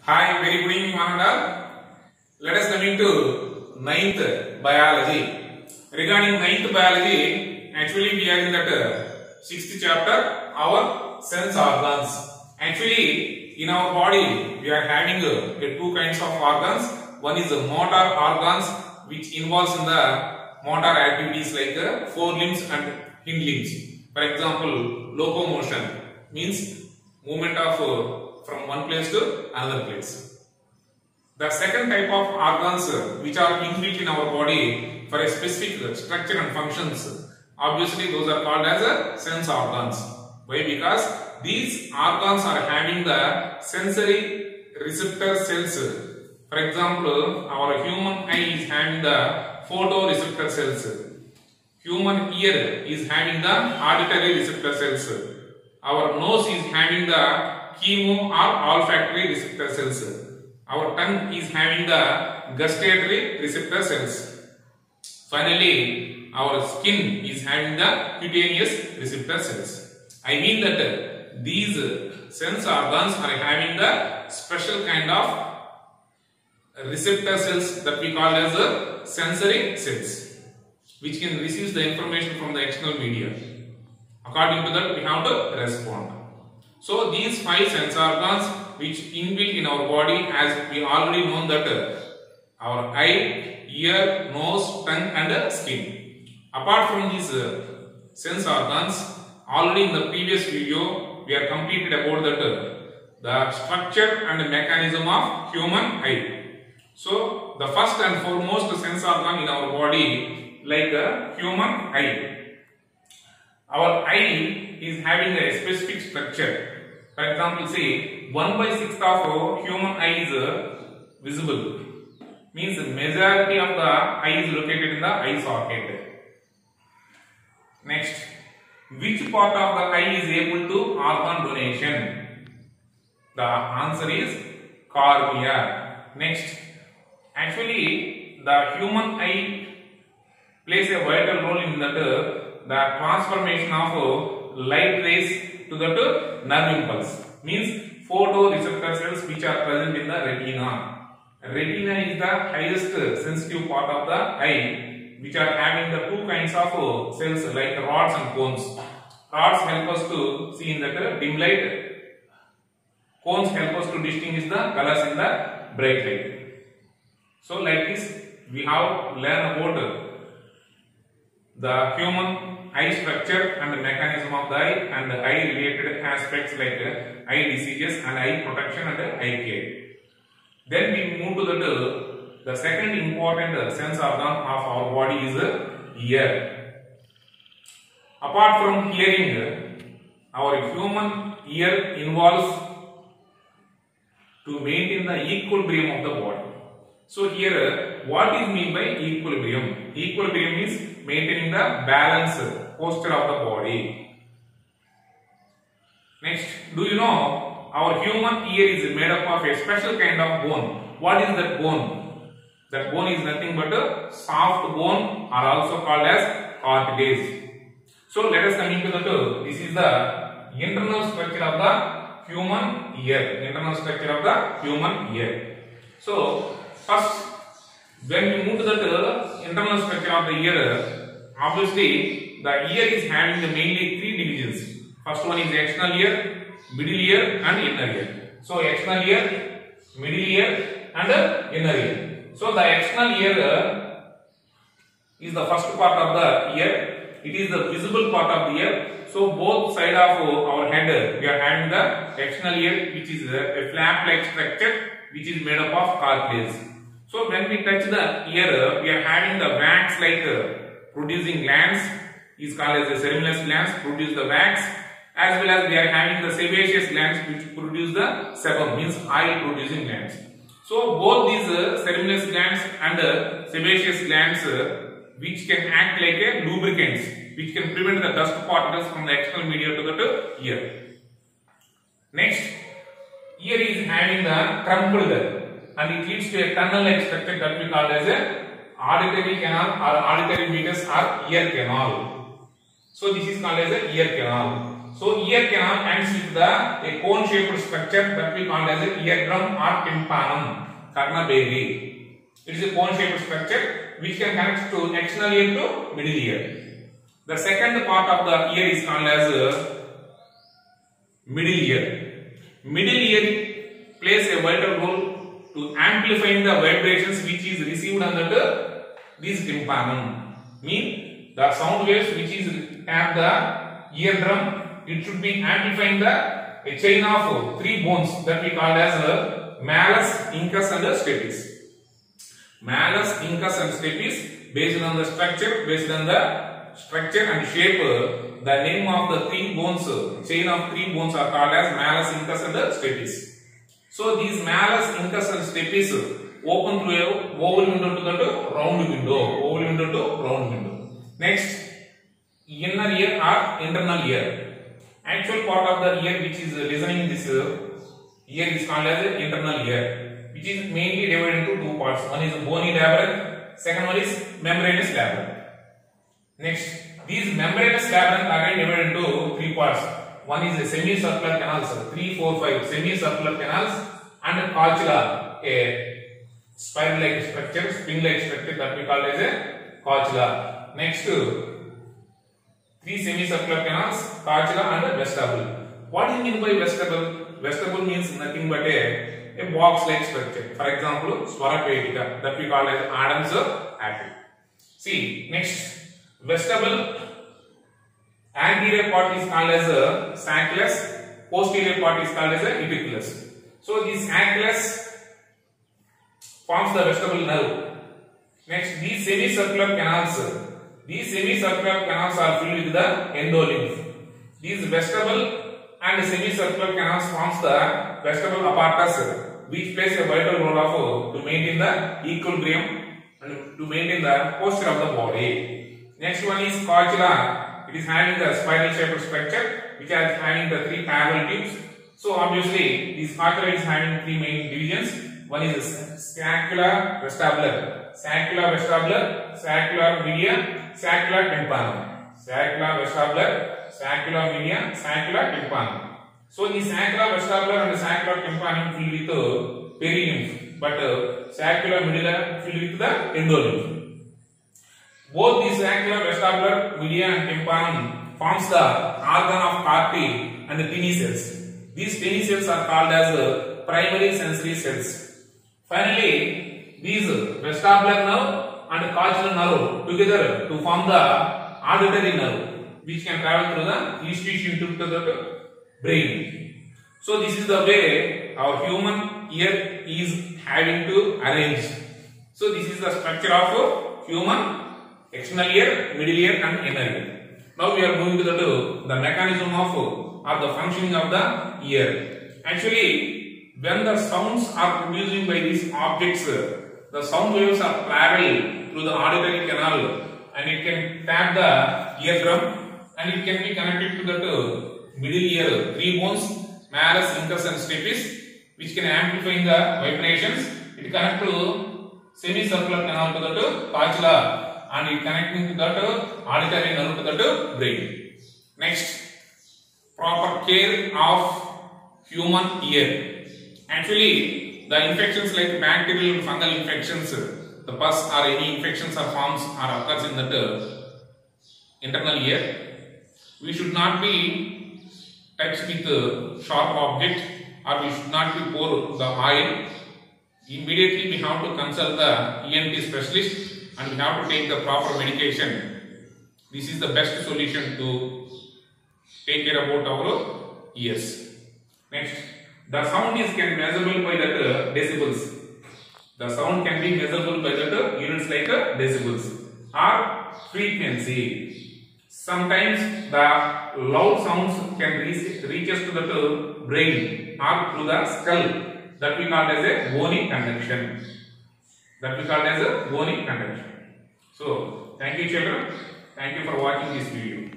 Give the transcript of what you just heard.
Hi, very good evening, one and all. Let us come into ninth biology. Regarding ninth biology, actually we are in that sixth chapter, our sense organs. Actually, in our body, we are having two kinds of organs. One is the motor organs, which involves in the motor activities like forelimbs and hind limbs. For example, locomotion means movement of from one place to another place. The second type of organs which are inbuilt in our body for a specific structure and functions, obviously those are called as sense organs. Why? Because these organs are having the sensory receptor cells. For example, our human eye is having the photoreceptor cells. Human ear is having the auditory receptor cells. Our nose is having the chemo or olfactory receptor cells. Our tongue is having the gustatory receptor cells. Finally, our skin is having the cutaneous receptor cells. I mean that these sense organs are having the special kind of receptor cells that we call as sensory cells, which can receive the information from the external media. According to that, we have to respond. So these five sense organs which inbuilt in our body, as we already know that our eye, ear, nose, tongue and skin. Apart from these sense organs, already in the previous video we are completed about that the structure and mechanism of human eye. So the first and foremost sense organ in our body, like a human eye. Our eye is having a specific structure. For example, say 1/6 of human eye is visible. Means the majority of the eye is located in the eye socket. Next, which part of the eye is able to organ donation? The answer is cornea. Next, actually the human eye plays a vital role in that the transformation of light rays to that nerve impulse. Means photoreceptor cells which are present in the retina. Retina is the highest sensitive part of the eye, which are having the two kinds of cells like rods and cones. Rods help us to see in the dim light. Cones help us to distinguish the colors in the bright light. So like this, we have learned about the human eye structure and the mechanism of the eye and the eye related aspects like eye diseases and eye protection and eye care. Then we move to the second important sense organ of our body is ear. Apart from hearing, our human ear involves to maintain the equilibrium of the body. So here, what is meant by equilibrium? Equilibrium is maintaining the balance posture of the body. Next, do you know our human ear is made up of a special kind of bone? What is that bone? That bone is nothing but a soft bone, or also called as cartilage. So let us come into the this is the internal structure of the human ear. Internal structure of the human ear. So first, when we move to the internal structure of the ear, obviously the ear is having the mainly three divisions. First one is external ear, middle ear and inner ear. So external ear, middle ear and inner ear. So the external ear is the first part of the ear. It is the visible part of the ear. So both side of our head we are having the external ear, which is a flap-like structure which is made up of cartilage. So when we touch the ear, we are having the wax-like producing glands, is called as the ceruminous glands, produce the wax, as well as we are having the sebaceous glands which produce the sebum, means eye producing glands. So both these ceruminous glands and sebaceous glands which can act like a lubricants, which can prevent the dust particles from the external media to the ear. Next, ear is having the crumpled and it leads to a tunnel-like structure that we call as a auditory canal or auditory meatus or ear canal. So this is called as a ear canal. So ear canal ends with a cone shaped structure that we call as a eardrum or tympanum, karna berry. It is a cone shaped structure which can connect to external ear to middle ear. The second part of the ear is called as middle ear. Middle ear plays a vital role to amplifying the vibrations which is received under this tympanum. Mean the sound waves which is at the eardrum, it should be amplifying a chain of three bones that we call as malleus, incus and stapes. Malleus, incus and stapes, based on the structure and shape, the name of the three bones, chain of three bones are called as malleus, incus and stapes. So these malleus, incus and stapes open through a oval window to the round window. Next, inner ear or internal ear. Actual part of the ear which is listening this ear is called as internal ear, which is mainly divided into two parts. One is bony labyrinth, second one is membranous labyrinth. Next, these membranous labyrinth are again divided into three parts. One is the semicircular canals, 3, 4, 5 semicircular canals, and cochlea, a spiral-like structure, spring-like structure that we call as a cochlea. Next, 3 semicircular canals, cochlea and vestibule. What do you mean by vestibule? Vestibule means nothing but a box-like structure. For example, Swarapetica that we call as Adam's apple. See, next, vestibule, anterior part is called as a saccus, posterior part is called as a uticulus. So this saccus forms the vestibule nerve. Next, these semicircular canals are filled with the endolymph. These vestibule and semicircular canals forms the vestibule apparatus, which plays a vital role to maintain the equilibrium and to maintain the posture of the body. Next one is cochlea. It is having the spiral shaped structure which is having the three parallel tubes. So obviously this cochlea is having three main divisions. One is saccular vestibular, saccular media, saccular tympanum. Saccular vestibular, saccular media, saccular tympanum. So the saccular vestibular and saccular tympanum filled with perilymph, but saccular medulla filled with the endolymph. Both the saccular vestibular, media and tympanum forms the organ of Carpi and the Pini cells. These Pini cells are called as primary sensory cells. Finally, these vestibular nerve and cochlea nerve together to form the auditory nerve, which can travel through the eustachian tube to the brain. So this is the way our human ear is having to arrange. So this is the structure of human external ear, middle ear and inner ear. Now we are going to the mechanism of or the functioning of the ear. Actually, when the sounds are produced by these objects, the sound waves are travel through the auditory canal and it can tap the eardrum and it can be connected to the middle ear, three bones, malleus, incus and stapes, which can amplify the vibrations. It connects to semicircular canal to the cochlea and it connecting to that auditory nerve to that brain. Next, proper care of human ear. Actually, the infections like bacterial and fungal infections, the pus or any infections or forms or occurs in that internal ear. We should not be touched with sharp object or we should not be pour the oil. Immediately we have to consult the ENT specialist and we have to take the proper medication. This is the best solution to take care about our ears. Next, the sound can be measurable by that decibels. The sound can be measurable by that units like decibels or frequency. Sometimes the loud sounds can reach us to the brain or through the skull, that we call as a bony conduction. So, thank you children. Thank you for watching this video.